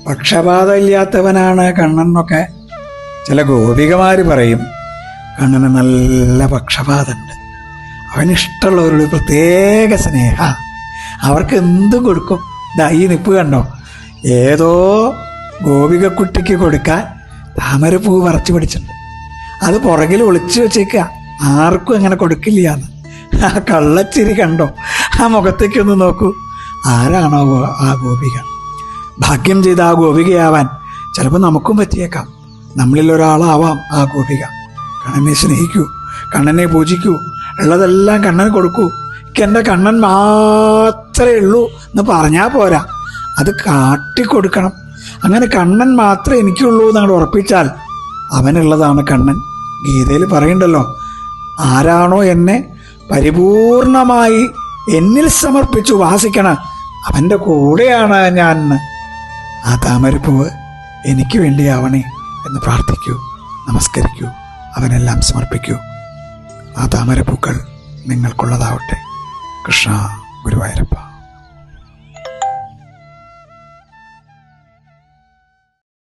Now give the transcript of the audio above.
പക്ഷപാതമില്ലാത്തവനാണ് കണ്ണൻ എന്നൊക്കെ ചില ഗോപികമാർ പറയും. കണ്ണന് നല്ല പക്ഷപാതമുണ്ട്. അവനിഷ്ടമുള്ളവരോട് പ്രത്യേക സ്നേഹ. അവർക്ക് എന്തും കൊടുക്കും. ഈ നിപ്പ് കണ്ടോ, ഏതോ ഗോപികക്കുട്ടിക്ക് കൊടുക്കാൻ താമരപ്പൂ പറിച്ചു പിടിച്ചിട്ടുണ്ട്. അത് പുറകിൽ ഒളിച്ചു വെച്ചേക്കുക, ആർക്കും അങ്ങനെ കൊടുക്കില്ലാന്ന്. ആ കള്ളച്ചിരി കണ്ടോ, ആ മുഖത്തേക്കൊന്ന് നോക്കൂ. ആരാണോ ആ ഗോപിക? ഭാഗ്യം ചെയ്ത ആ ഗോപികയാവാൻ ചിലപ്പോൾ നമുക്കും പറ്റിയേക്കാം. നമ്മളിൽ ഒരാളാവാം ആ ഗോപിക. കണ്ണനെ സ്നേഹിക്കൂ, കണ്ണനെ പൂജിക്കൂ, ഉള്ളതെല്ലാം കണ്ണന് കൊടുക്കൂ. എൻ്റെ കണ്ണൻ മാത്രമേ ഉള്ളൂ എന്ന് പറഞ്ഞാൽ പോരാ, അത് കാട്ടിക്കൊടുക്കണം. അങ്ങനെ കണ്ണൻ മാത്രമേ എനിക്കുള്ളൂ എന്നങ്ങോട്ട് ഉറപ്പിച്ചാൽ അവനുള്ളതാണ് കണ്ണൻ. ഗീതയിൽ പറയുന്നുണ്ടല്ലോ, ആരാണോ എന്നെ പരിപൂർണമായി എന്നിൽ സമർപ്പിച്ചു വാസിക്കണ അവൻ്റെ കൂടെയാണ് ഞാൻ. ആ താമരപ്പൂവ് എനിക്ക് വേണ്ടിയാവണേ എന്ന് പ്രാർത്ഥിക്കൂ, നമസ്കരിക്കൂ, അവനെല്ലാം സമർപ്പിക്കൂ. ആ താമരപ്പൂക്കൾ നിങ്ങൾക്കുള്ളതാവട്ടെ. കൃഷ്ണ ഗുരുവായൂരപ്പ.